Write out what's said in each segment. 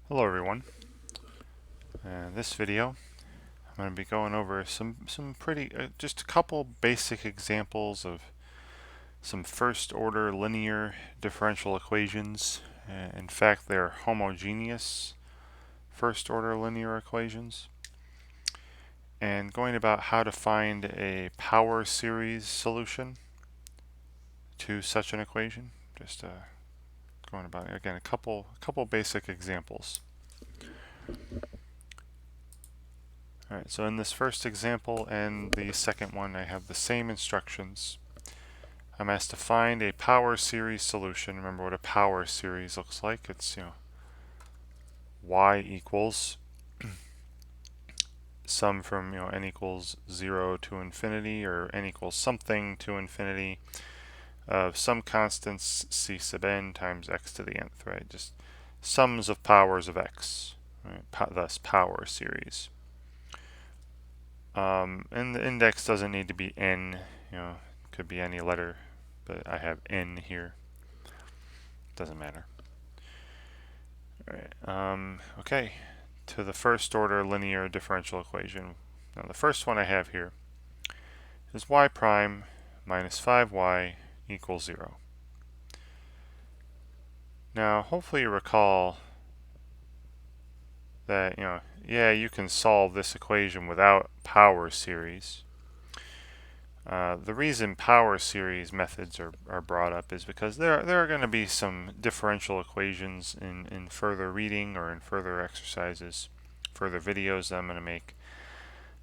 Hello everyone. In this video I'm going to be going over some pretty just a couple basic examples of some first order linear differential equations. In fact, they're homogeneous first order linear equations, and going about how to find a power series solution to such an equation. Just going about again a couple basic examples. Alright, so in this first example and the second one, I have the same instructions. I'm asked to find a power series solution. Remember what a power series looks like. It's, y equals sum from, n equals 0 to infinity, or n equals something to infinity, of some constants c sub n times x to the nth, right? Just sums of powers of x, right? Thus power series. And the index doesn't need to be n, it could be any letter, but I have n here. Doesn't matter. Alright, okay, to the first order linear differential equation. Now the first one I have here is y prime minus 5y equals 0. Now hopefully you recall that, you can solve this equation without power series. The reason power series methods are brought up is because there are going to be some differential equations in further reading or in further exercises, further videos that I'm going to make.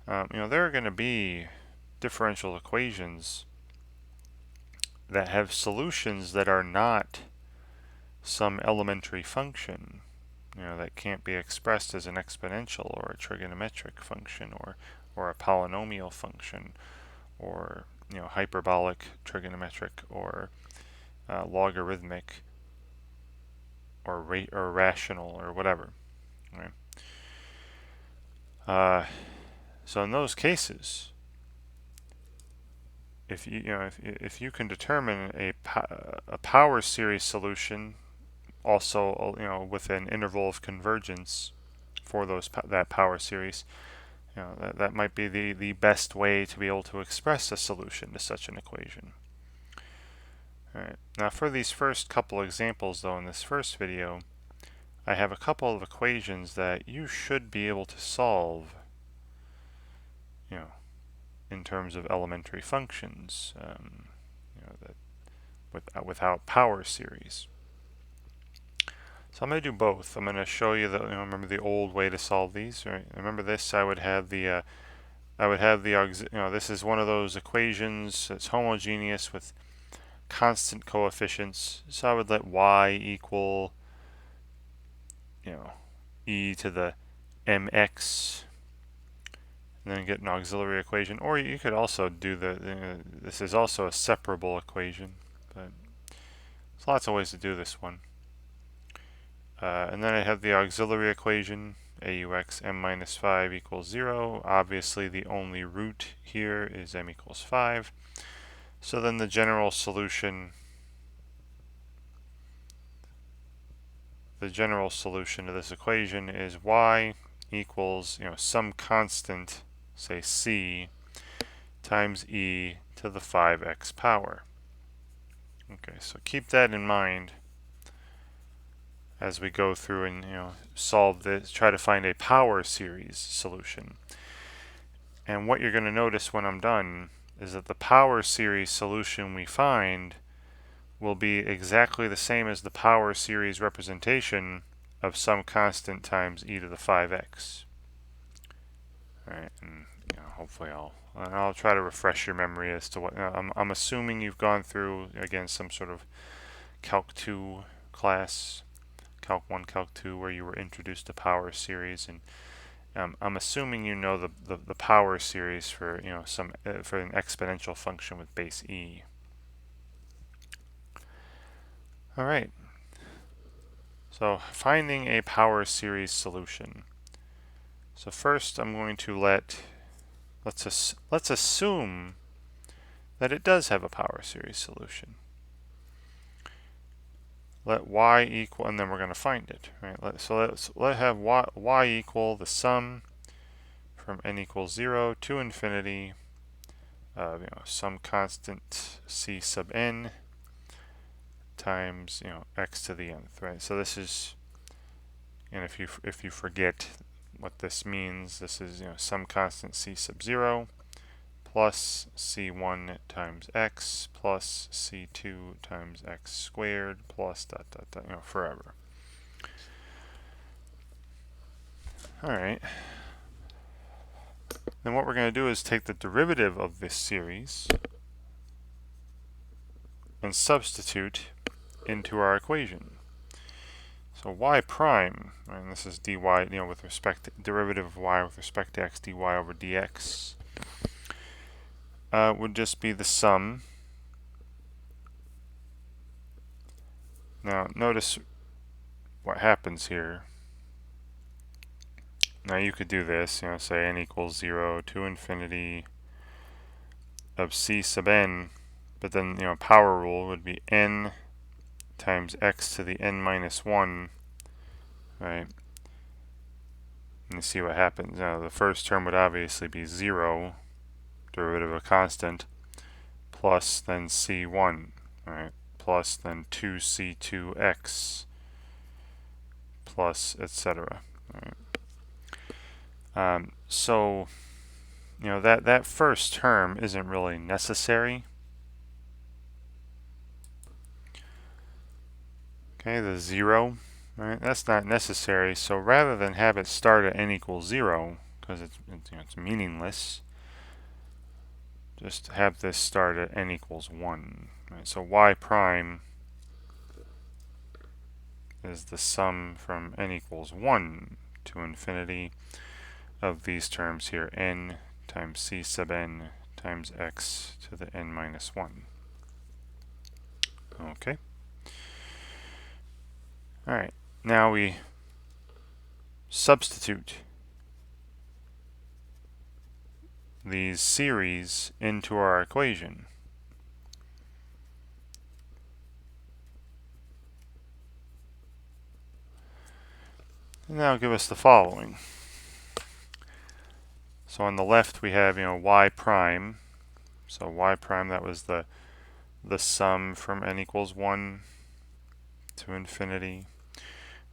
There are going to be differential equations that have solutions that are not some elementary function, that can't be expressed as an exponential or a trigonometric function or a polynomial function, or hyperbolic, trigonometric, or logarithmic, or rational, or whatever. Right? So in those cases, if you can determine a power series solution, also with an interval of convergence for that power series, that might be the best way to be able to express a solution to such an equation. Alright, now for these first couple examples though, in this first video, I have a couple of equations that you should be able to solve, in terms of elementary functions, without power series. So I'm going to do both. I'm going to show you remember the old way to solve these, right? Remember this, I would have the this is one of those equations that's homogeneous with constant coefficients. So I would let y equal, e to the mx, and then get an auxiliary equation. Or you could also do this is also a separable equation, but there's lots of ways to do this one. And then I have the auxiliary equation, aux m minus 5 equals 0. Obviously the only root here is m equals 5. So then the general solution to this equation is y equals, some constant, say c, times e to the 5x power. Okay, so keep that in mind as we go through and solve this, try to find a power series solution. And what you're going to notice when I'm done is that the power series solution we find will be exactly the same as the power series representation of some constant times e to the 5x. Alright, and hopefully I'll try to refresh your memory as to what I'm assuming you've gone through, again, some sort of Calc 2 class, Calc 1, Calc 2, where you were introduced to power series, and I'm assuming you know the power series for for an exponential function with base e. All right. So finding a power series solution. So first, I'm going to let's assume that it does have a power series solution. let y equal, and then we're going to find it, right? Let's have y equal the sum from n equals 0 to infinity of some constant c sub n times x to the nth, right? So this is, and if you forget what this means, this is some constant c sub 0 plus c1 times x plus c2 times x squared plus dot dot dot, forever. All right. Then what we're going to do is take the derivative of this series and substitute into our equation. So y prime, and this is dy, with respect to derivative of y with respect to x, dy over dx, would just be the sum. Now notice what happens here. Now you could do this, say n equals 0 to infinity of c sub n, but then power rule would be n times x to the n minus 1, right? And you see what happens. Now the first term would obviously be 0, derivative of a constant, plus then c1, right? Plus then 2c2x, plus etc. Right? So that first term isn't really necessary. Okay, the 0, right? That's not necessary. So rather than have it start at n equals 0, because it's meaningless, just have this start at n equals 1. Right? So y prime is the sum from n equals 1 to infinity of these terms here, n times c sub n times x to the n minus 1. Okay. All right. Now we substitute these series into our equation. And that'll give us the following. So on the left we have y prime. So y prime, that was the sum from n equals 1 to infinity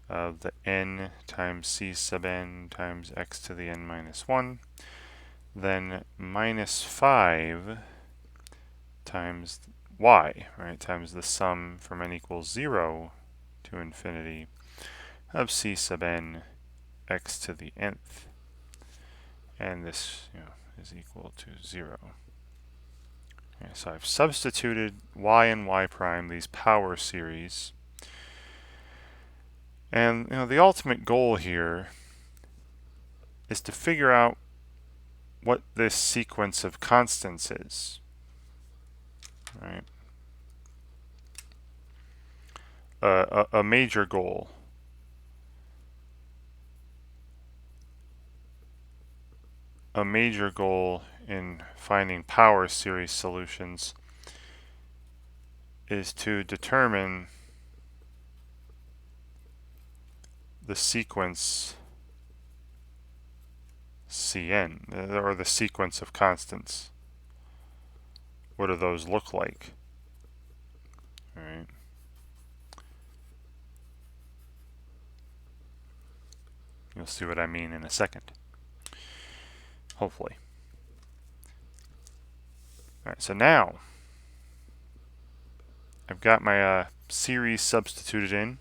of the n times c sub n times x to the n minus 1. Then minus 5 times y, right, times the sum from n equals 0 to infinity of c sub n x to the nth. And this is equal to 0. Okay, so I've substituted y and y prime, these power series. And the ultimate goal here is to figure out what this sequence of constants is. Right? A major goal. A major goal in finding power series solutions is to determine the sequence Cn, or the sequence of constants. What do those look like? All right. You'll see what I mean in a second. Hopefully. All right, so now I've got my series substituted in.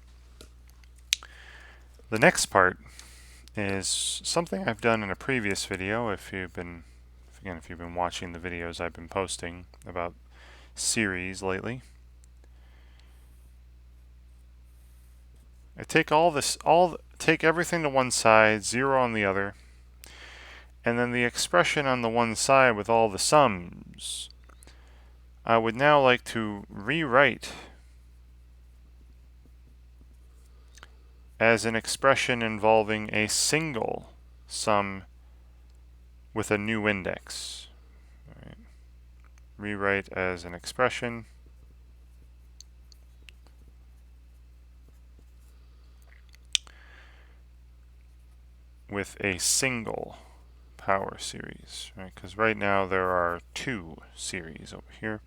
The next part is something I've done in a previous video. If you've been watching the videos I've been posting about series lately. I take take everything to one side, 0 on the other, and then the expression on the one side with all the sums, I would now like to rewrite as an expression involving a single sum with a new index. Right. Rewrite as an expression with a single power series, right? Because right now there are two series over here.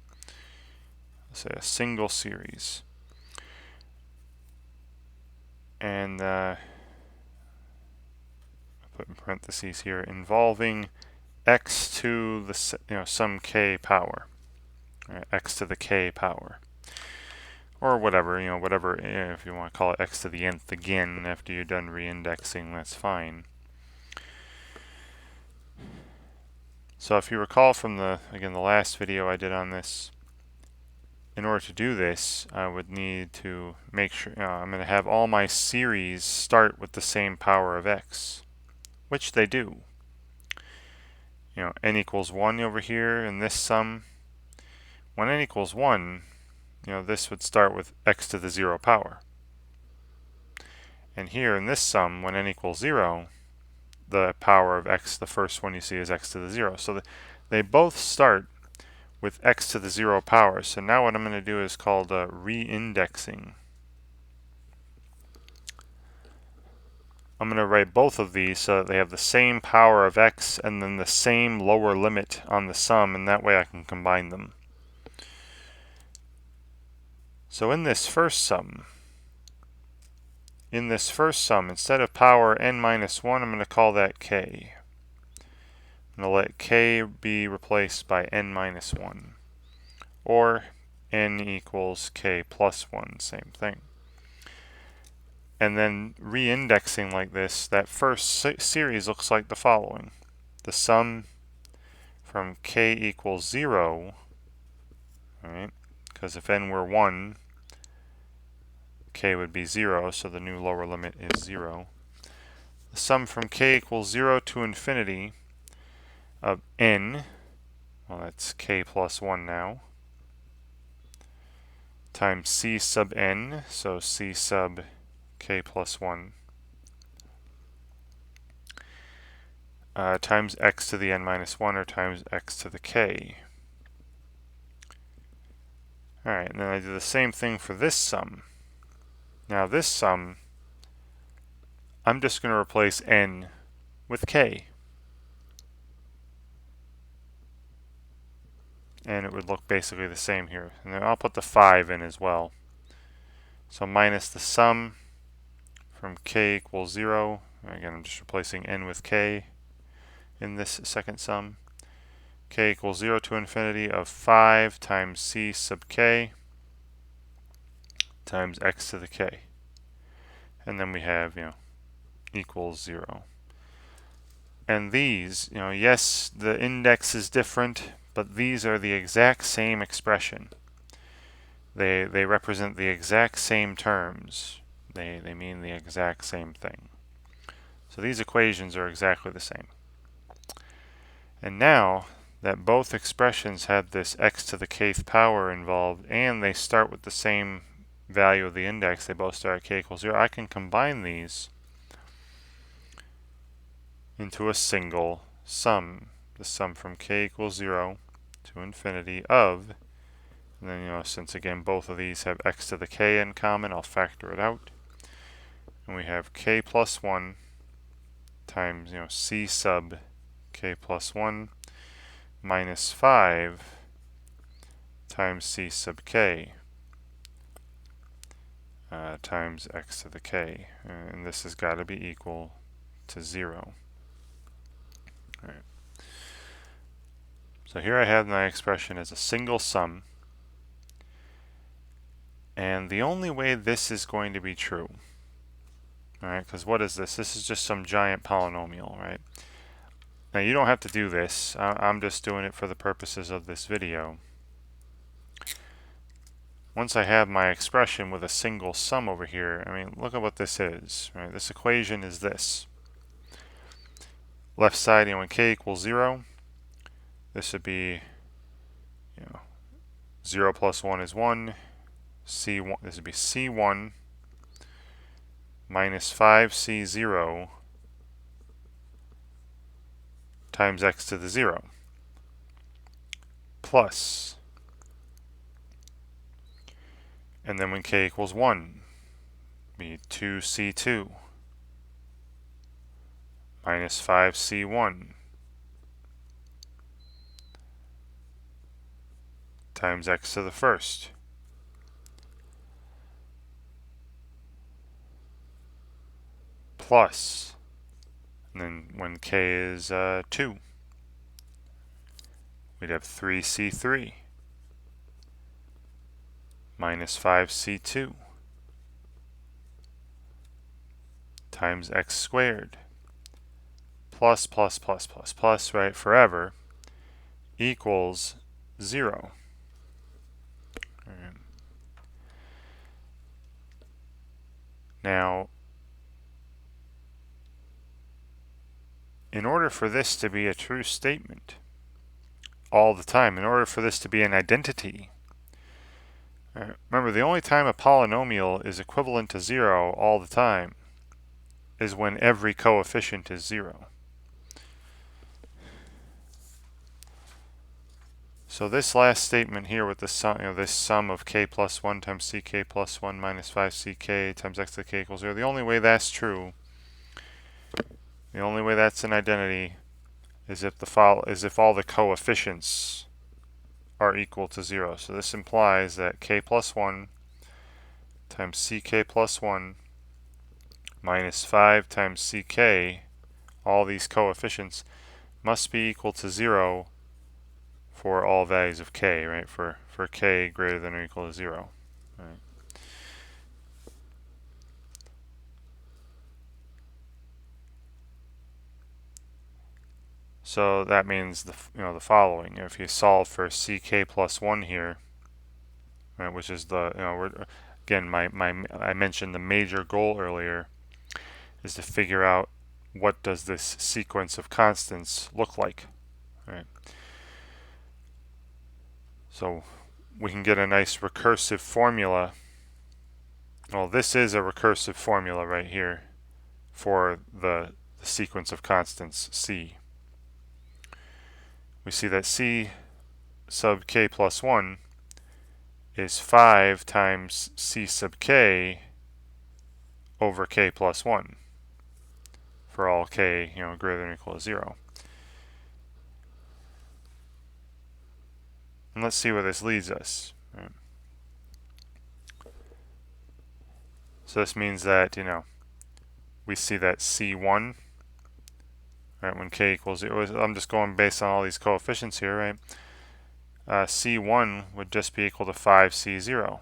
Let's say a single series. And put in parentheses here, involving x to the some k power, right? X to the k power, or whatever, whatever, if you want to call it x to the nth again after you're done reindexing, that's fine. So if you recall from the last video I did on this, in order to do this, I would need to make sure I'm going to have all my series start with the same power of x, which they do. N equals 1 over here in this sum. When n equals 1, this would start with x to the 0 power. And here in this sum, when n equals 0, the power of x, the first one you see, is x to the 0. So they both start with x to the 0 power. So now what I'm going to do is called reindexing. I'm going to write both of these so that they have the same power of x and then the same lower limit on the sum, and that way I can combine them. So in this first sum, instead of power n minus 1, I'm going to call that k. I'm going to let k be replaced by n minus 1. Or n equals k plus 1, same thing. And then reindexing like this, that first series looks like the following. The sum from k equals 0, right? Because if n were 1, k would be 0, so the new lower limit is 0. The sum from k equals 0 to infinity of n, well, that's k plus 1 now, times c sub n, so c sub k plus 1, times x to the n minus 1, or times x to the k. Alright, and then I do the same thing for this sum. Now this sum, I'm just going to replace n with k. And it would look basically the same here. And then I'll put the 5 in as well. So minus the sum from k equals 0. Again, I'm just replacing n with k in this second sum. K equals 0 to infinity of 5 times c sub k times x to the k. And then we have, equals 0. And these, yes, the index is different, but these are the exact same expression. They represent the exact same terms. They mean the exact same thing. So these equations are exactly the same. And now that both expressions have this x to the kth power involved, and they start with the same value of the index, they both start at k equals 0, I can combine these into a single sum. The sum from k equals 0 to infinity of, and then, since again both of these have x to the k in common, I'll factor it out. And we have k plus 1 times, c sub k plus 1 minus 5 times c sub k times x to the k. And this has got to be equal to 0. All right. So here I have my expression as a single sum. And the only way this is going to be true, alright, because what is this? This is just some giant polynomial, right? Now you don't have to do this. I'm just doing it for the purposes of this video. Once I have my expression with a single sum over here, look at what this is, right? This equation is this. Left side, when k equals 0, this would be, 0 plus 1 is 1. C1, this would be C1 minus 5C0 times x to the 0 plus, and then when k equals 1, be 2C2 minus 5c1 times x to the first plus, and then when k is 2, we'd have 3c3 minus 5c2 times x squared plus, right, forever, equals 0. Right. Now, in order for this to be a true statement all the time, in order for this to be an identity, remember, the only time a polynomial is equivalent to 0 all the time is when every coefficient is 0. So this last statement here with the sum, this sum of k plus 1 times ck plus 1 minus 5ck times x to the k equals 0, the only way that's true, the only way that's an identity, is if all the coefficients are equal to 0. So this implies that k plus 1 times ck plus 1 minus 5 times ck, all these coefficients, must be equal to 0 for all values of k, right? For k greater than or equal to 0. Right? So that means the following. If you solve for ck plus 1 here, right, which is again, I mentioned the major goal earlier is to figure out what does this sequence of constants look like, right? So we can get a nice recursive formula. Well, this is a recursive formula right here for the sequence of constants c. We see that c sub k plus 1 is 5 times c sub k over k plus 1 for all k greater than or equal to 0. And let's see where this leads us. Right? So this means that we see that c1, right, when k equals 0, I'm just going based on all these coefficients here, right? C1 would just be equal to 5c0,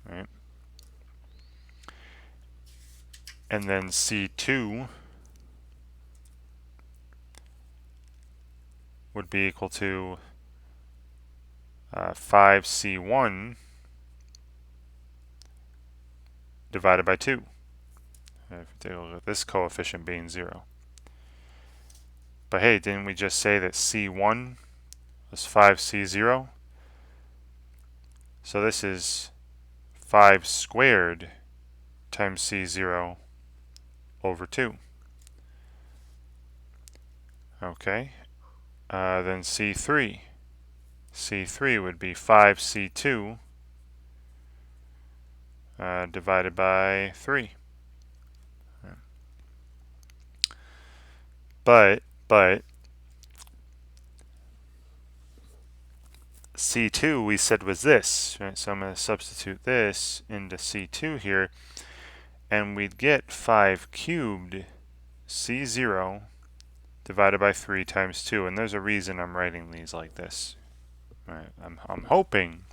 right? And then C2 would be equal to 5c1 divided by 2. If you take a look at this coefficient being 0. But hey, didn't we just say that C1 was 5c0? So this is 5 squared times c0 over 2. Okay. Then C3. C3 would be 5c2 divided by 3. But C2 we said was this, right? So I'm going to substitute this into C2 here, and we'd get 5 cubed C0 divided by 3 times 2. And there's a reason I'm writing these like this. Right? I'm hoping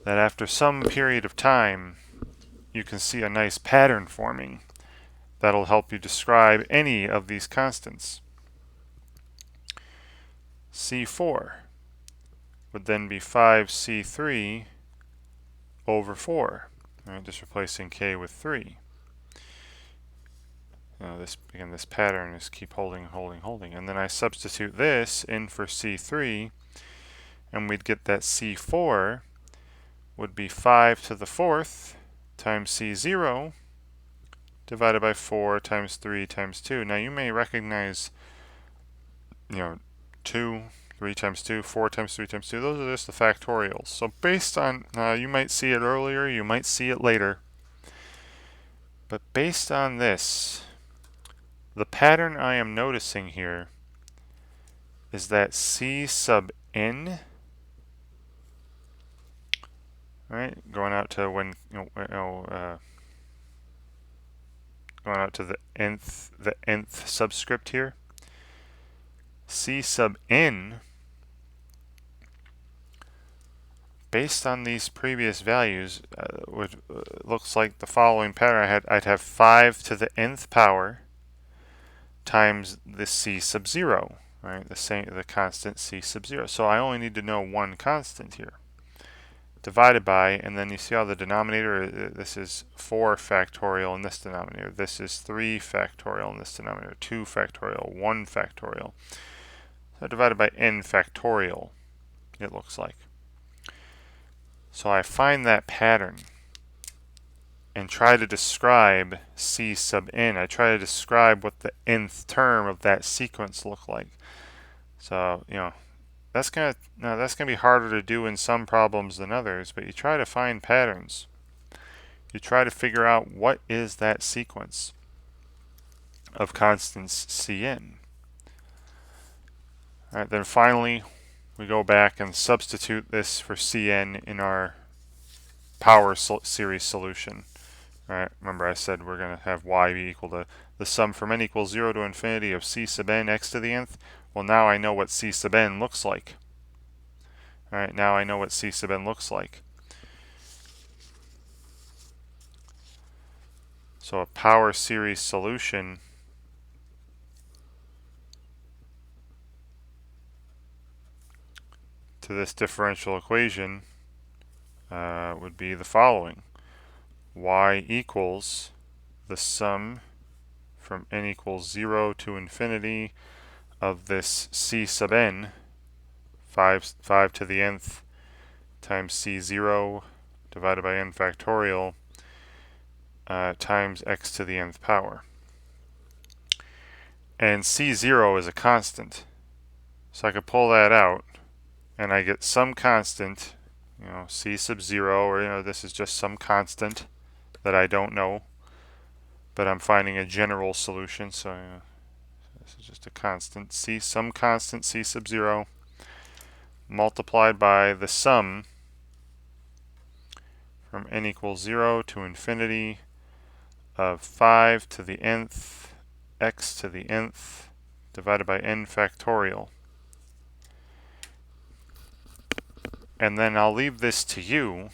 that after some period of time, you can see a nice pattern forming that'll help you describe any of these constants. C4 would then be 5c3 over 4. Right, just replacing k with 3. This pattern is keep holding. And then I substitute this in for c3, and we'd get that c4 would be 5 to the 4th times c0 divided by 4 times 3 times 2. Now you may recognize, 2, 3 times 2, 4 times 3 times 2. Those are just the factorials. So based on, you might see it earlier, you might see it later. But based on this, The pattern I am noticing here is that C sub n, right, going out to when going out to the nth subscript here. C sub n, based on these previous values, looks like the following pattern. I'd have 5 to the nth power times the C sub 0, right? The constant C sub 0. So I only need to know one constant here. Divided by, and then you see how the denominator, this is 4 factorial in this denominator. This is 3 factorial in this denominator. 2 factorial, 1 factorial. So divided by n factorial, it looks like. So I find that pattern and try to describe C sub n. I try to describe what the nth term of that sequence look like. So, that's gonna be harder to do in some problems than others, but you try to find patterns. You try to figure out what is that sequence of constants Cn. Alright, then finally we go back and substitute this for Cn in our power series solution. Alright, remember I said we're going to have y be equal to the sum from n equals 0 to infinity of C sub n x to the nth. Well, now I know what C sub n looks like. Alright, now I know what C sub n looks like. So a power series solution to this differential equation would be the following. Y equals the sum from n equals 0 to infinity of this C sub n, 5 to the nth times C0 divided by n factorial times x to the nth power. And C0 is a constant. So I could pull that out and I get some constant, C sub 0, or this is just some constant that I don't know, but I'm finding a general solution. So this is just a constant, some constant C sub 0 multiplied by the sum from n equals 0 to infinity of 5 to the nth x to the nth divided by n factorial. And then I'll leave this to you.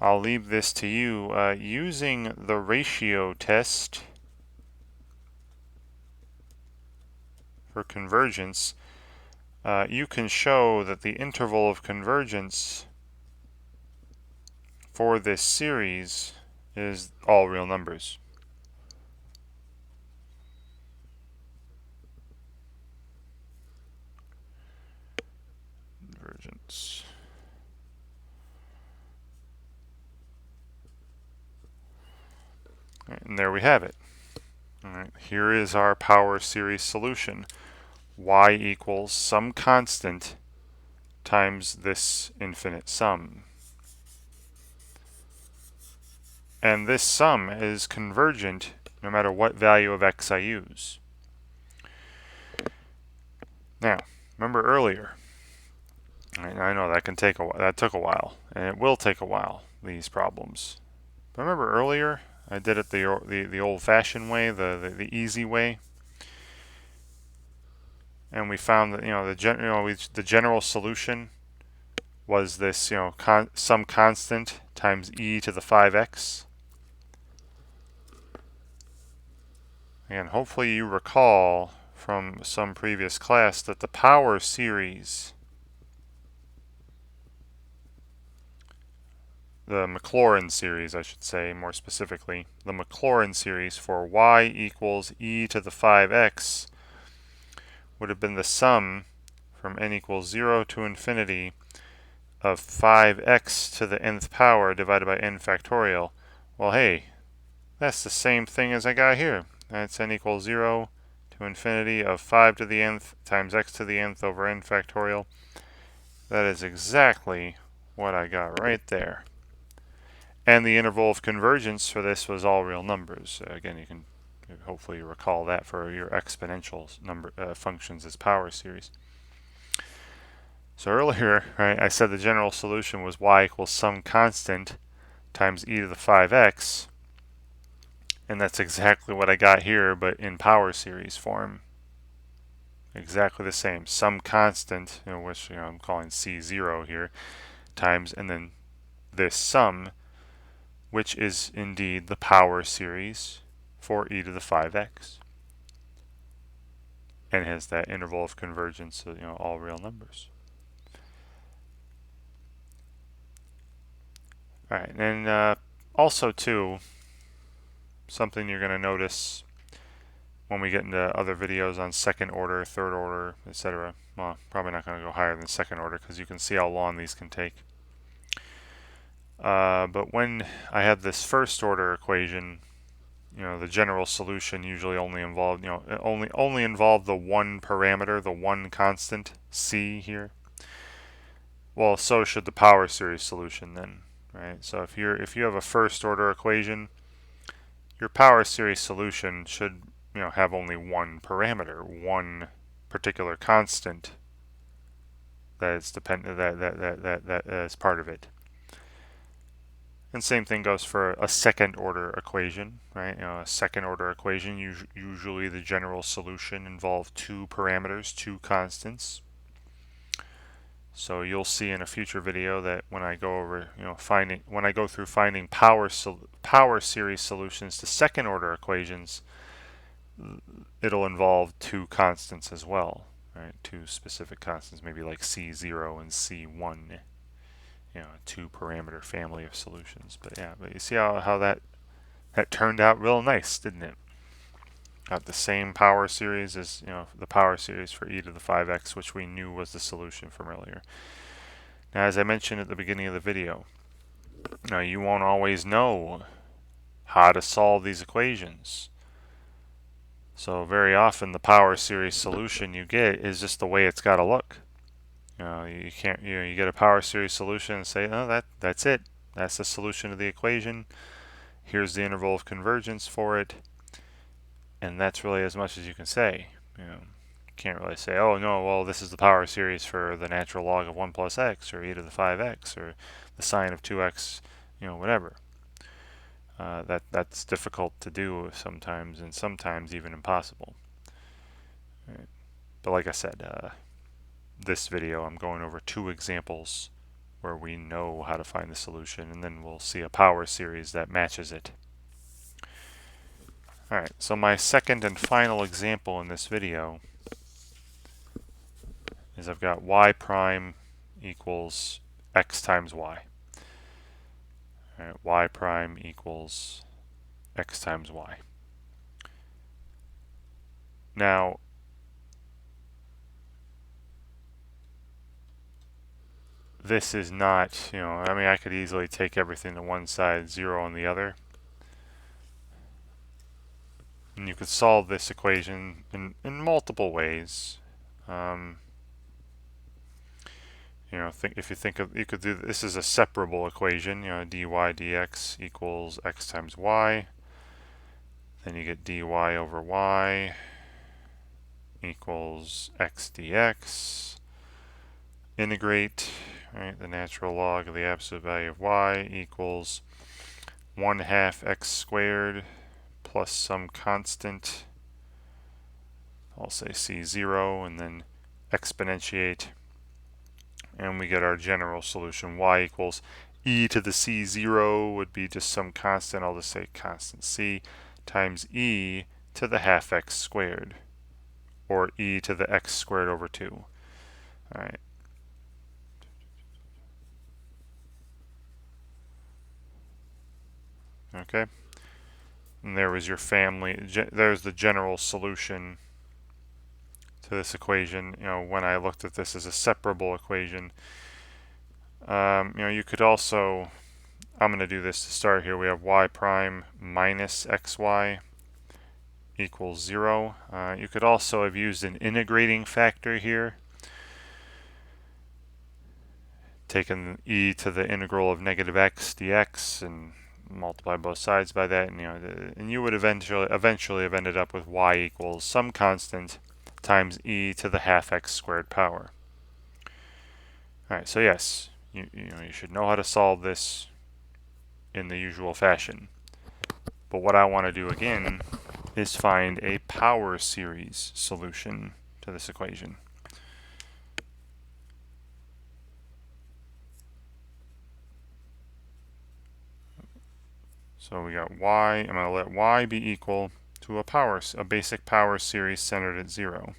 Using the ratio test for convergence. You can show that the interval of convergence for this series is all real numbers. Convergence. And there we have it. All right, here is our power series solution. Y equals some constant times this infinite sum. And this sum is convergent no matter what value of x I use. Now, remember earlier, I know that took a while, and it will take a while, these problems. But remember earlier, I did it the old-fashioned way, the easy way, and we found that the general solution was this some constant times e to the 5x. And hopefully you recall from some previous class that the power series, the Maclaurin series I should say more specifically, the Maclaurin series for y equals e to the 5x would have been the sum from n equals 0 to infinity of 5x to the nth power divided by n factorial. Well, hey, that's the same thing as I got here. That's n equals 0 to infinity of 5 to the nth times x to the nth over n factorial. That is exactly what I got right there. And the interval of convergence for this was all real numbers. Again, you can Hopefully you recall that for your exponential functions as power series. So earlier, right, I said the general solution was y equals some constant times e to the 5x, and that's exactly what I got here, but in power series form. Exactly the same. Some constant, which I'm calling c0 here, times, and then this sum, which is indeed the power series for e to the 5x, and has that interval of convergence, all real numbers. All right, and also too, something you're going to notice when we get into other videos on second order, third order, etc. Well, probably not going to go higher than second order because you can see how long these can take. But when I had this first order equation, the general solution usually only involved, only involved the one parameter, the one constant c here. Well, so should the power series solution then, right? So if you have a first order equation, your power series solution should have only one parameter, one particular constant that is dependent that is part of it. And same thing goes for a second order equation, right? A second order equation, usually the general solution involves two parameters, two constants. So you'll see in a future video that when I go over, when I go through finding power series solutions to second order equations, it'll involve two constants as well, right? Two specific constants, maybe like C0 and C1, a two parameter family of solutions. But yeah, but you see how that turned out real nice, didn't it? Got the same power series as the power series for e to the 5x, which we knew was the solution from earlier. Now, as I mentioned at the beginning of the video, now you won't always know how to solve these equations. So very often the power series solution you get is just the way it's got to look. You can't you get a power series solution and say, oh, that's it. That's the solution to the equation. Here's the interval of convergence for it. And that's really as much as you can say. You can't really say, oh no, well this is the power series for the natural log of 1 plus x, or e to the 5x, or the sine of 2x, whatever. That's difficult to do sometimes, and sometimes even impossible. Right. But like I said, this video I'm going over two examples where we know how to find the solution, and then we'll see a power series that matches it. Alright, so my second and final example in this video is I've got y prime equals x times y. Alright, y prime equals x times y. Now, this is not, I mean, I could easily take everything to one side, 0 on the other. And you could solve this equation in multiple ways. If you think of, you could do, this is a separable equation, dy dx equals x times y. Then you get dy over y equals x dx. Integrate, right, the natural log of the absolute value of y equals 1/2 x squared plus some constant, I'll say c0, and then exponentiate, and we get our general solution. Y equals e to the c0 would be just some constant, I'll just say constant c, times e to the 1/2 x squared, or e to the x squared over 2. Alright. Okay. And there was your family, there's the general solution to this equation. When I looked at this as a separable equation, you could also, I'm going to do this to start here. We have y prime minus xy equals 0. You could also have used an integrating factor here, taken e to the integral of negative x dx, and multiply both sides by that, and and you would eventually have ended up with y equals some constant times e to the half x squared power. All right, so yes, you should know how to solve this in the usual fashion. But what I want to do again is find a power series solution to this equation. So we got y, I'm going to let y be equal to a basic power series centered at 0.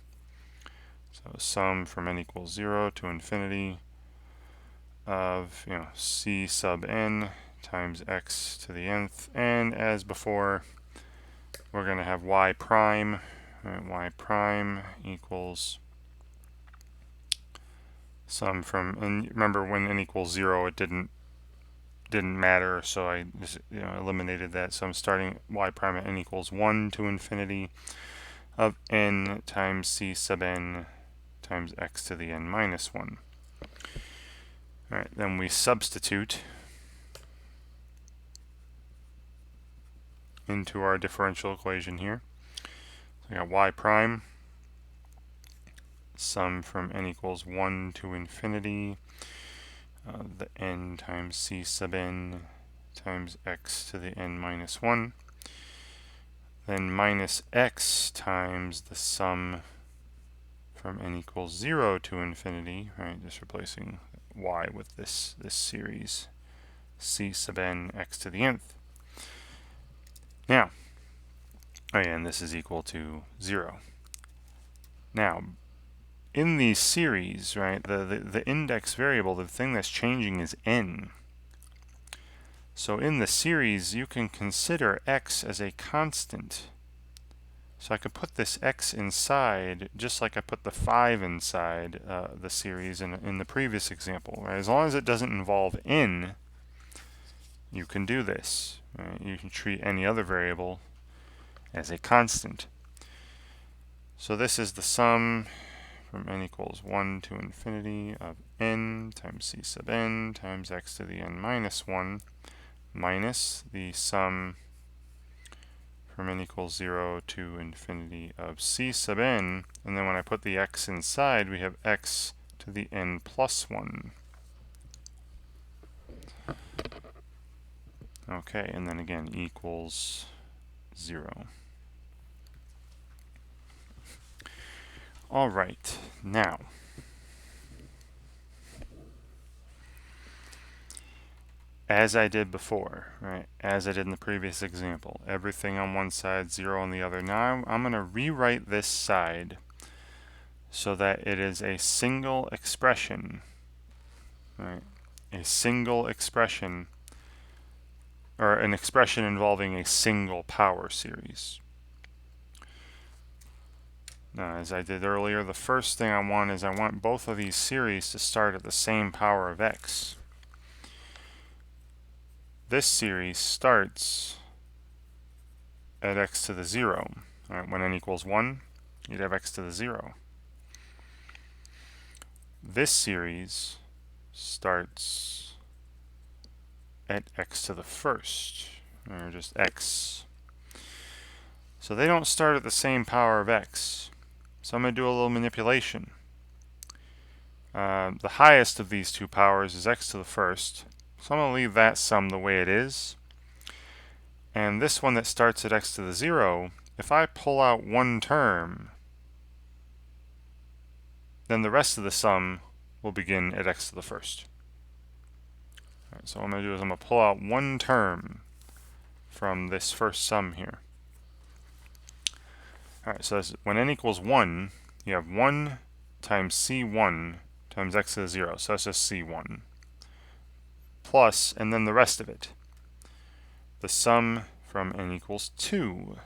So sum from n equals 0 to infinity of c sub n times x to the nth, and as before, we're going to have y prime. Right, y prime equals sum from, and remember when n equals 0, it didn't matter, so I just eliminated that. So I'm starting y prime at n equals 1 to infinity of n times c sub n times x to the n minus 1. All right, then we substitute into our differential equation here. So I got y prime, sum from n equals 1 to infinity of the n times c sub n times x to the n minus 1. Then minus x times the sum from n equals 0 to infinity, right? Just replacing y with this series, c sub n x to the nth. Now, and this is equal to 0. Now, in these series, right, the index variable, the thing that's changing is n. So in the series, you can consider x as a constant. So I could put this x inside, just like I put the 5 inside the series in the previous example. Right? As long as it doesn't involve n, you can do this. Right? You can treat any other variable as a constant. So this is the sum from n equals 1 to infinity of n times c sub n times x to the n minus 1 minus the sum from n equals 0 to infinity of c sub n, and then when I put the x inside, we have x to the n plus 1. Okay, and then again equals 0. All right, now as I did before, right? As I did in the previous example, everything on one side, 0 on the other. Now I'm going to rewrite this side so that it is a single expression, right? A single expression, or an expression involving a single power series. Now, as I did earlier, the first thing I want both of these series to start at the same power of x. This series starts at x to the 0. All right, when n equals 1, you'd have x to the 0. This series starts at x to the first, or just x. So they don't start at the same power of x. So I'm going to do a little manipulation. The highest of these two powers is x to the first. So I'm going to leave that sum the way it is. And this one that starts at x to the 0, if I pull out one term, then the rest of the sum will begin at x to the first. All right, so what I'm going to do is I'm going to pull out one term from this first sum here. All right, so when n equals 1, you have 1 times c1 times x to the 0. So that's just c1. Plus, and then the rest of it. The sum from n equals 2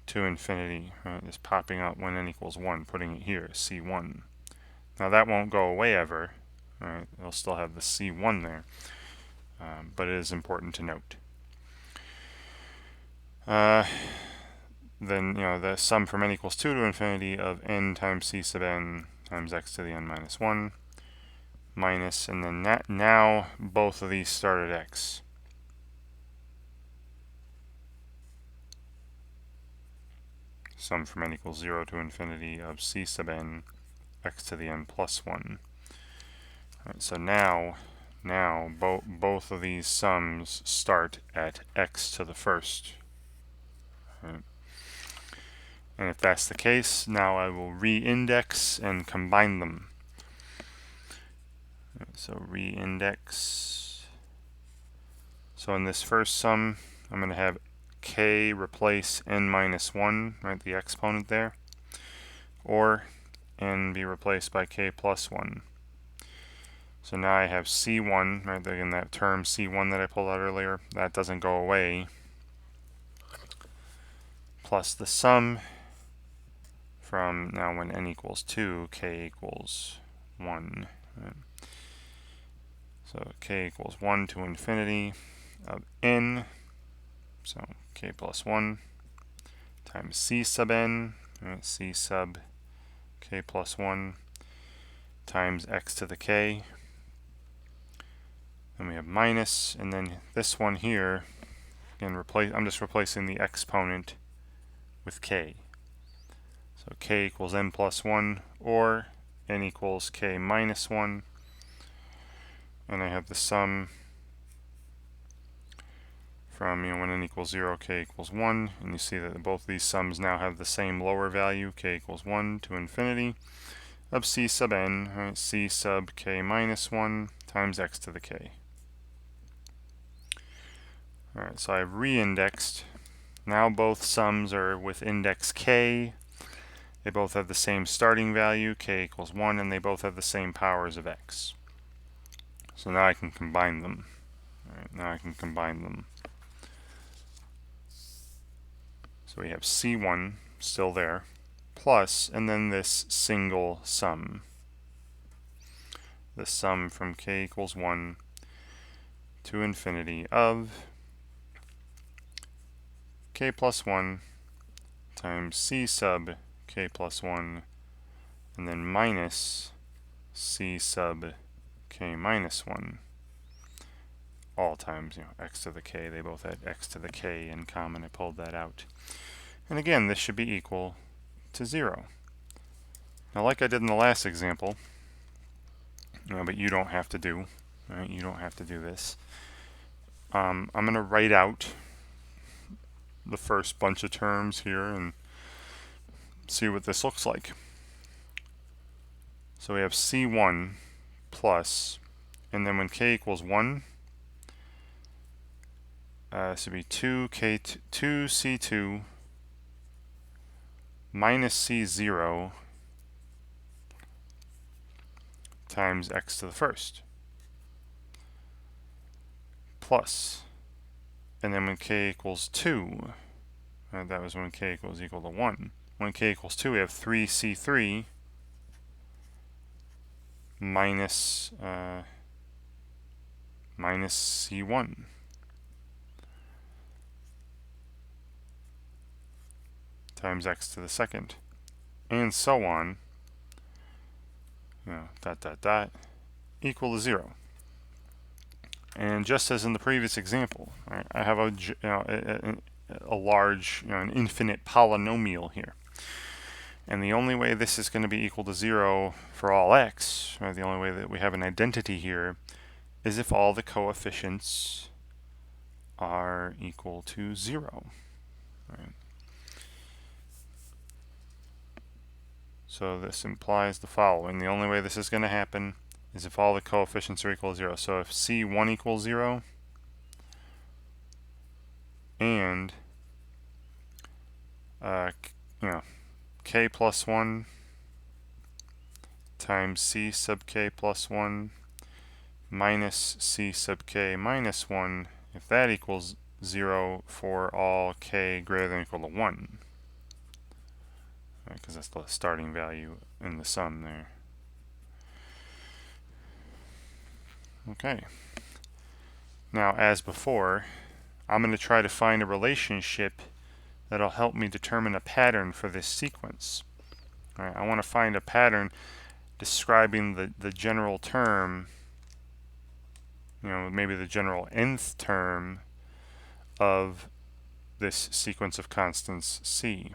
to infinity, right, is popping out when n equals 1, putting it here, c1. Now that won't go away ever. Right? It'll still have the c1 there. But it is important to note. Then the sum from n equals 2 to infinity of n times c sub n times x to the n minus 1 minus, and then now both of these start at x. sum from n equals 0 to infinity of c sub n x to the n plus 1. Right, so now both of these sums start at x to the first. Right. And if that's the case, now I will re-index and combine them. Right, so re-index. So in this first sum, I'm going to have k replace n minus 1, right, the exponent there, or n be replaced by k plus 1. So now I have c1, right, again that term c1 that I pulled out earlier, that doesn't go away, plus the sum from now when n equals 2, k equals 1. Right. So k equals 1 to infinity of n, so k plus 1 times c sub n, right, c sub k plus 1 times x to the k. Then we have minus, and then this one here, again, I'm just replacing the exponent with k. So k equals n plus 1, or n equals k minus 1. And I have the sum from when n equals 0, k equals 1. And you see that both these sums now have the same lower value, k equals 1 to infinity, of c sub n, right, c sub k minus 1 times x to the k. Alright, so I've re-indexed. Now both sums are with index k. They both have the same starting value, k equals 1, and they both have the same powers of x. So now I can combine them. Alright, now I can combine them. So we have c1 still there, plus, and then this single sum. The sum from k equals 1 to infinity of k plus 1 times c sub k plus 1, and then minus c sub k minus 1, all times x to the k. They both had x to the k in common. I pulled that out. And again, this should be equal to 0. Now, like I did in the last example, but you don't have to do, right? You don't have to do this. I'm going to write out the first bunch of terms here and see what this looks like. So we have c1 plus, and then when k equals 1, this would be 2c2 minus c0 times x to the first, plus, and then when k equals 2, that was when k equals equal to 1. When k equals 2, we have 3c3 minus c1. Times x to the second, and so on, equal to 0. And just as in the previous example, right, I have a large, an infinite polynomial here. And the only way this is going to be equal to 0 for all x, right, the only way that we have an identity here, is if all the coefficients are equal to 0. Right. So this implies the following. The only way this is going to happen is if all the coefficients are equal to 0. So if c1 equals 0, and k plus 1 times c sub k plus 1 minus c sub k minus 1, if that equals 0 for all k greater than or equal to 1. Because that's the starting value in the sum there. Okay. Now, as before, I'm going to try to find a relationship that'll help me determine a pattern for this sequence. All right, I want to find a pattern describing the general term, maybe the general nth term of this sequence of constants c.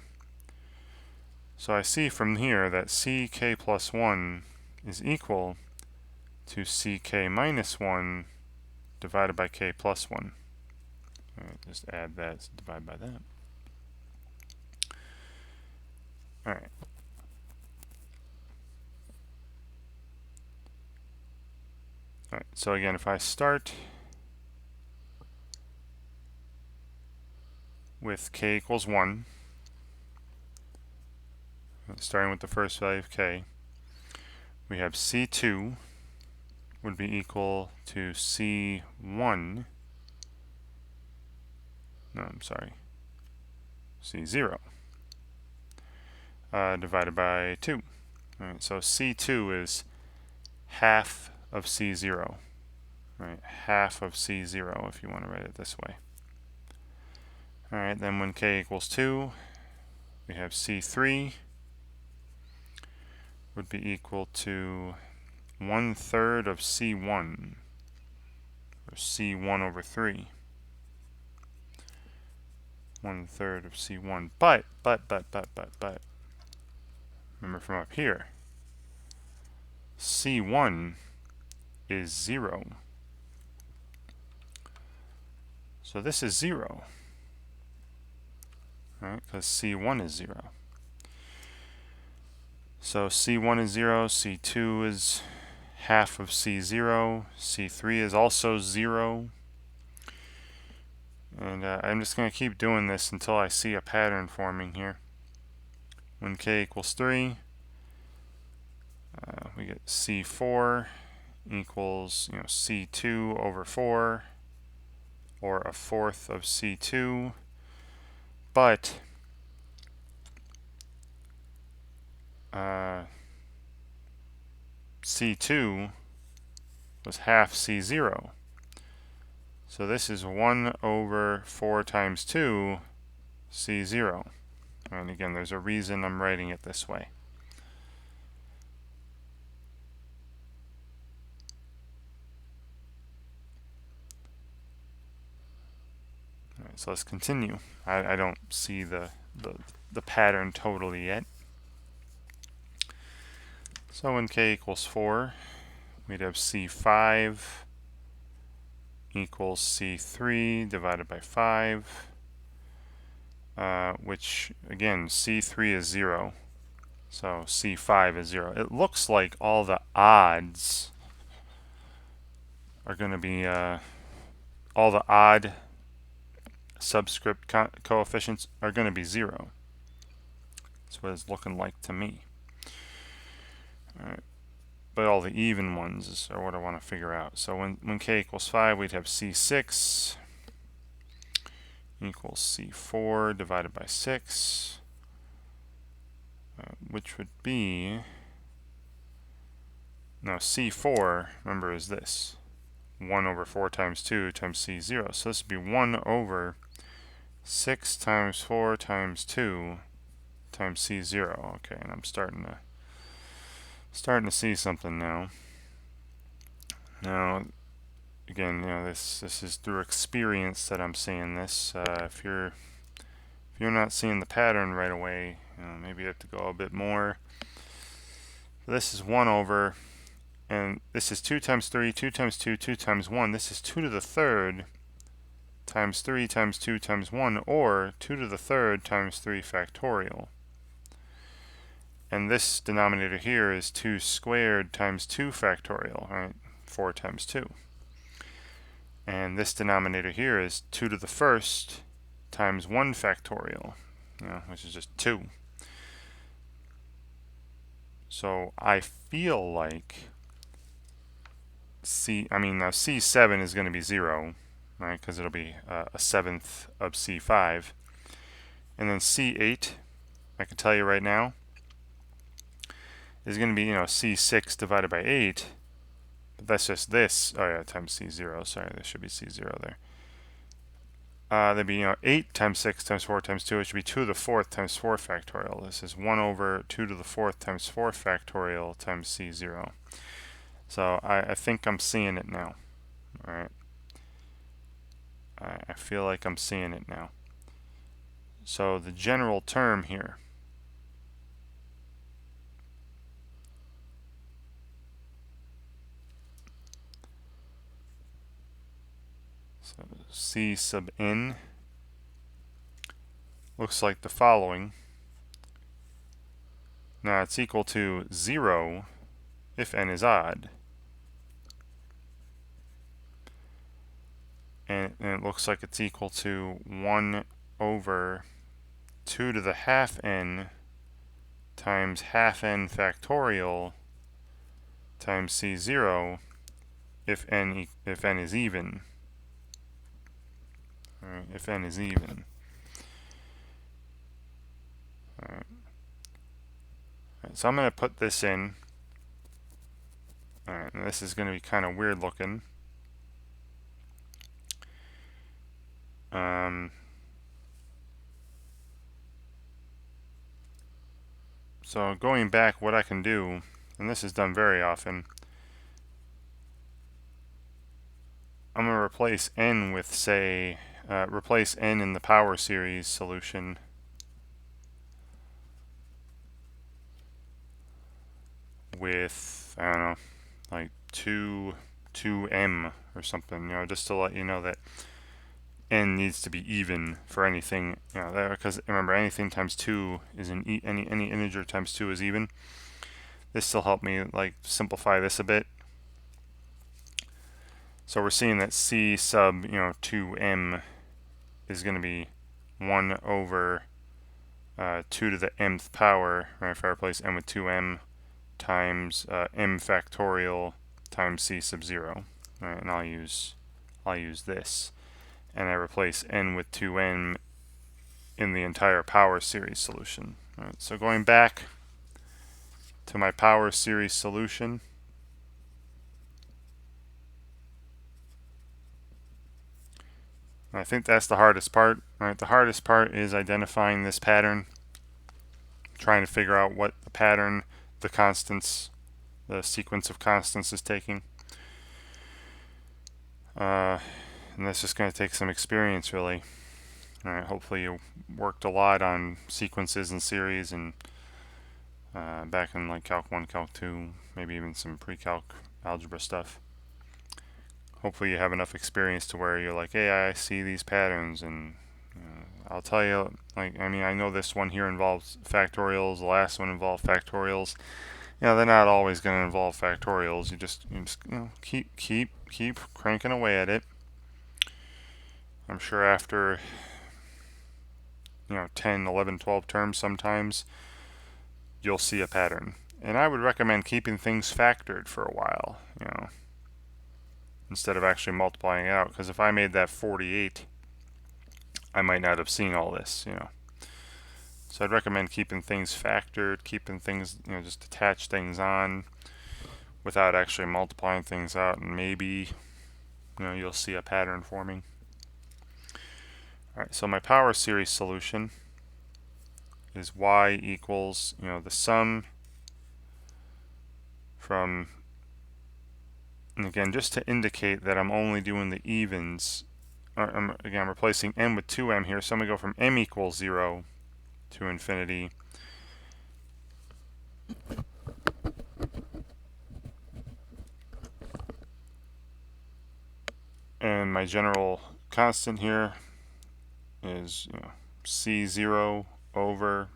So I see from here that ck plus 1 is equal to ck minus 1 divided by k plus 1. All right, just add that, divide by that. All right. All right, so again, if I start with k equals 1, starting with the first value of k, we have c2 would be equal to c1, no, I'm sorry, c0, divided by 2. All right, so c2 is half of c0, right? Half of c0 if you want to write it this way. All right, then when k equals 2, we have c3 would be equal to 1/3 of c1, or c1 over 3. 1/3 of c1. But, remember from up here, c1 is 0. So this is 0, right? Because c1 is 0. So c1 is 0, c2 is half of c0, c3 is also 0. And I'm just going to keep doing this until I see a pattern forming here. When k equals 3, we get c4 equals c2 over 4, or 1/4 of c2, but c2 was half c0. So this is 1/4 times 2 c0. And again, there's a reason I'm writing it this way. All right, so let's continue. I don't see the pattern totally yet. So when k equals 4, we'd have c5 equals c3 divided by 5, which, again, c3 is 0, so c5 is 0. It looks like all the odds are going to be, all the odd subscript coefficients are going to be 0. That's what it's looking like to me. All right. But all the even ones are what I want to figure out. So when k equals 5, we'd have c6 equals c4 divided by 6, which would be, now c4, remember, is this 1/4 times 2 times c0. So this would be 1/6 times 4 times 2 times c0. Okay, and I'm starting to see something now. Now, again, this is through experience that I'm seeing this. If you're not seeing the pattern right away, maybe you have to go a bit more. This is 1/, and this is 2 times 3, 2 times 2, 2 times 1. This is 2 to the 3rd times 3 times 2 times 1, or 2 to the 3rd times 3 factorial. And this denominator here is 2 squared times 2 factorial, right? 4 times 2. And this denominator here is 2 to the 1st times 1 factorial, which is just 2. So I feel like C7 is going to be 0, right? Because it'll be a 1/7 of C5. And then C8, I can tell you right now, is going to be, C6 divided by 8. But that's just this. Oh yeah, times C0. Sorry, there should be C0 there. That'd be, 8 times 6 times 4 times 2. It should be 2 to the 4th times 4 factorial. This is 1/2 to the 4th times 4 factorial times C0. So I think I'm seeing it now. All right. I feel like I'm seeing it now. So the general term here c sub n looks like the following. Now it's equal to 0 if n is odd. And it looks like it's equal to 1 over 2 to the half n times half n factorial times c0 if n is even. All right, if n is even. All right. So I'm going to put this in. All right, and this is going to be kind of weird looking. So going back, what I can do, and this is done very often, I'm going to replace n with, say, replace n in the power series solution with, I don't know, like 2m or something, just to let you know that n needs to be even for anything, because remember, anything times 2 is any integer times 2 is even. This will help me like simplify this a bit. So we're seeing that c sub 2m is going to be 1 over 2 to the mth power, right? If I replace m with 2m times m factorial times c sub 0, right? And I'll use this, and I replace n with 2n in the entire power series solution. All right, so going back to my power series solution, I think that's the hardest part. All right, the hardest part is identifying this pattern, trying to figure out what the pattern, the constants, the sequence of constants is taking. And that's just going to take some experience, really. All right, hopefully you worked a lot on sequences and series and back in like Calc 1, Calc 2, maybe even some pre-calc algebra stuff. Hopefully you have enough experience to where you're like, hey, I see these patterns, and I'll tell you, like, I mean, I know this one here involves factorials, the last one involved factorials. They're not always going to involve factorials. You just keep cranking away at it. I'm sure after 10, 11, 12 terms sometimes you'll see a pattern. And I would recommend keeping things factored for a while, instead of actually multiplying it out, because if I made that 48, I might not have seen all this, So I'd recommend keeping things factored, keeping things, just attach things on without actually multiplying things out, and maybe you'll see a pattern forming. Alright, so my power series solution is y equals, the sum from, and again, just to indicate that I'm only doing the evens, I'm replacing n with 2m here, so I'm going to go from m equals 0 to infinity. And my general constant here is c0 over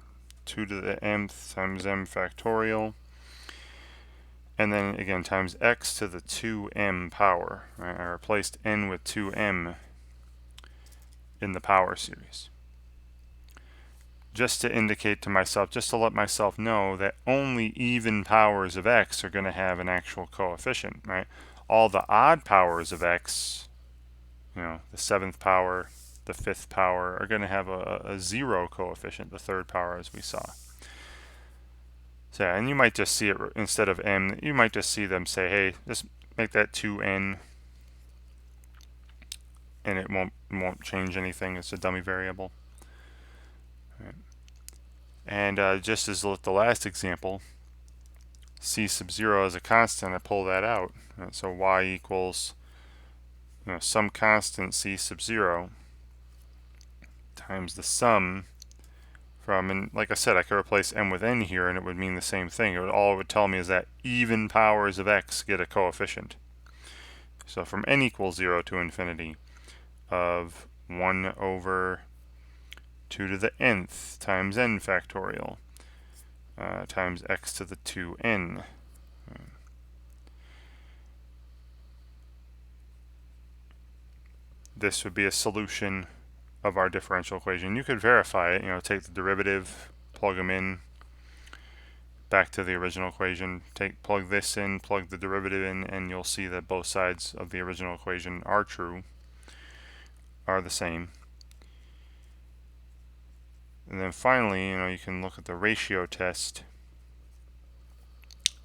2 to the mth times m factorial, and then again times x to the 2m power. Right? I replaced n with 2m in the power series, just to indicate to myself, just to let myself know that only even powers of x are going to have an actual coefficient, right? All the odd powers of x, the 7th power, the 5th power, are going to have a 0 coefficient, the 3rd power, as we saw. So yeah, and you might just see it, instead of m, you might just see them say, hey, just make that 2n, and it won't change anything. It's a dummy variable. Right. And just as the last example, c sub 0 as a constant, I pull that out. Right, so y equals some constant c sub 0 times the sum from, and like I said, I could replace m with n here and it would mean the same thing. All it would tell me is that even powers of x get a coefficient. So from n equals 0 to infinity, of 1 over 2 to the nth times n factorial times x to the 2n. This would be a solution of our differential equation. You could verify it, take the derivative, plug them in back to the original equation, plug this in, plug the derivative in, and you'll see that both sides of the original equation are true, are the same. And then finally, you can look at the ratio test,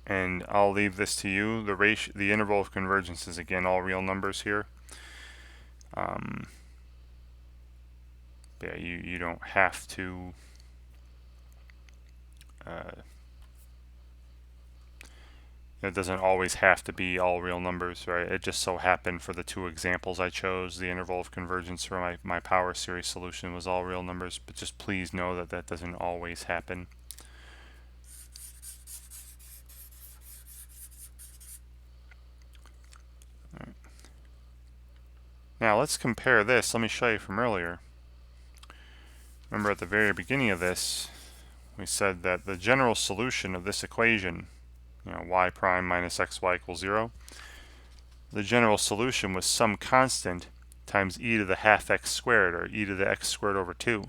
and I'll leave this to you. The interval of convergence is again all real numbers here. Yeah, you don't have to it doesn't always have to be all real numbers, right? It just so happened for the two examples I chose, the interval of convergence for my power series solution was all real numbers, but just please know that that doesn't always happen. Right. Now let's compare this. Let me show you from earlier. Remember at the very beginning of this, we said that the general solution of this equation, y prime minus xy equals 0, the general solution was some constant times e to the half x squared, or e to the x squared over 2.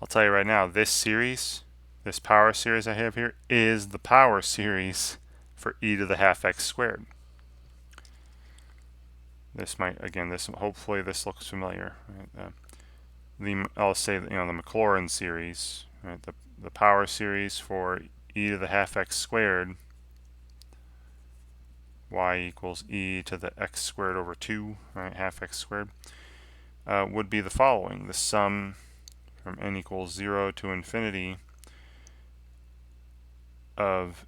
I'll tell you right now, this series, this power series I have here, is the power series for e to the half x squared. This might, again, hopefully this looks familiar. Right? I'll say that, the Maclaurin series, right? The power series for e to the half x squared, y equals e to the x squared over 2, right? Half x squared, would be the following: the sum from n equals 0 to infinity of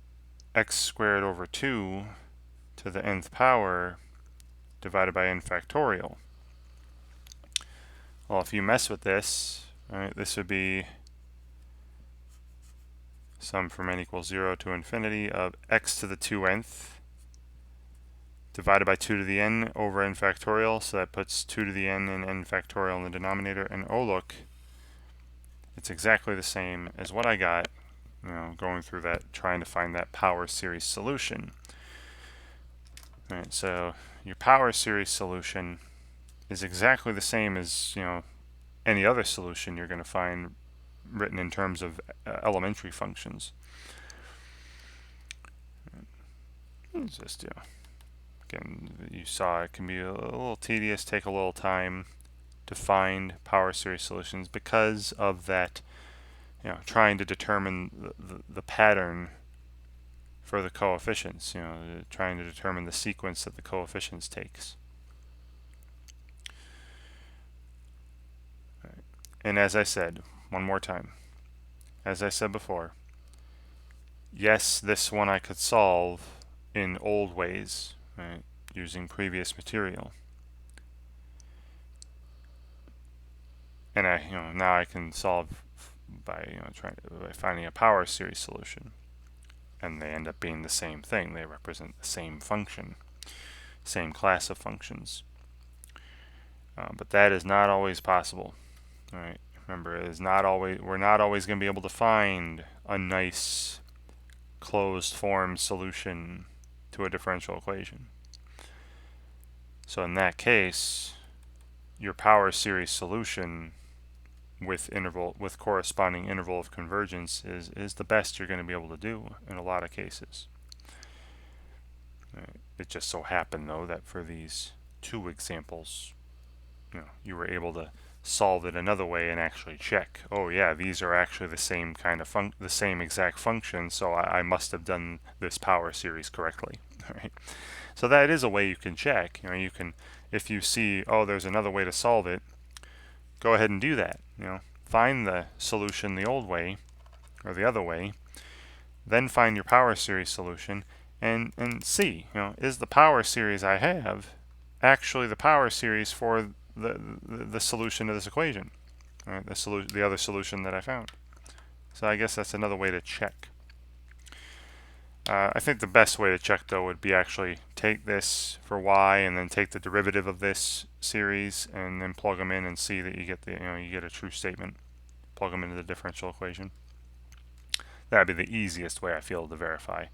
x squared over 2 to the nth power divided by n factorial. Well, if you mess with this, right, this would be sum from n equals 0 to infinity of x to the 2nth divided by 2 to the n over n factorial. So that puts 2 to the n and n factorial in the denominator. And oh look, it's exactly the same as what I got, going through that, trying to find that power series solution. All right, so your power series solution is exactly the same as any other solution you're going to find written in terms of elementary functions. Let's just again, you saw it can be a little tedious, take a little time to find power series solutions because of that, trying to determine the pattern for the coefficients, trying to determine the sequence that the coefficients takes. Right. And as I said, one more time, as I said before, yes, this one I could solve in old ways, right, using previous material. And now I can solve by by finding a power series solution, and they end up being the same thing. They represent the same function, same class of functions. But that is not always possible. All right. Remember, it is not always. We're not always going to be able to find a nice closed form solution to a differential equation. So in that case, your power series solution with corresponding interval of convergence is the best you're going to be able to do in a lot of cases. It just so happened though that for these two examples, you were able to solve it another way and actually check, oh yeah, these are actually the same kind of the same exact function, so I must have done this power series correctly. Right? So that is a way you can check. You can, if you see, oh, there's another way to solve it, go ahead and do that. Find the solution the old way or the other way, then find your power series solution and see, is the power series I have actually the power series for the solution of this equation, right? The other solution that I found. So I guess that's another way to check. I think the best way to check though would be actually take this for y and then take the derivative of this series and then plug them in and see that you get you get a true statement. Plug them into the differential equation. That'd be the easiest way, I feel, to verify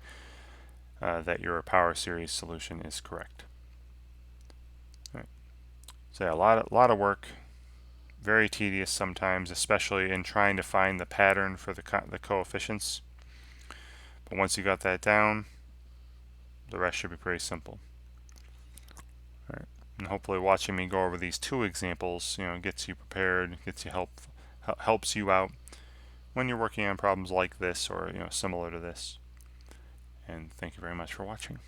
that your power series solution is correct. All right. So yeah, a lot of work, very tedious sometimes, especially in trying to find the pattern for the coefficients. But once you got that down, the rest should be pretty simple. All right. And hopefully watching me go over these two examples, gets you prepared, gets you helps you out when you're working on problems like this or similar to this. And thank you very much for watching.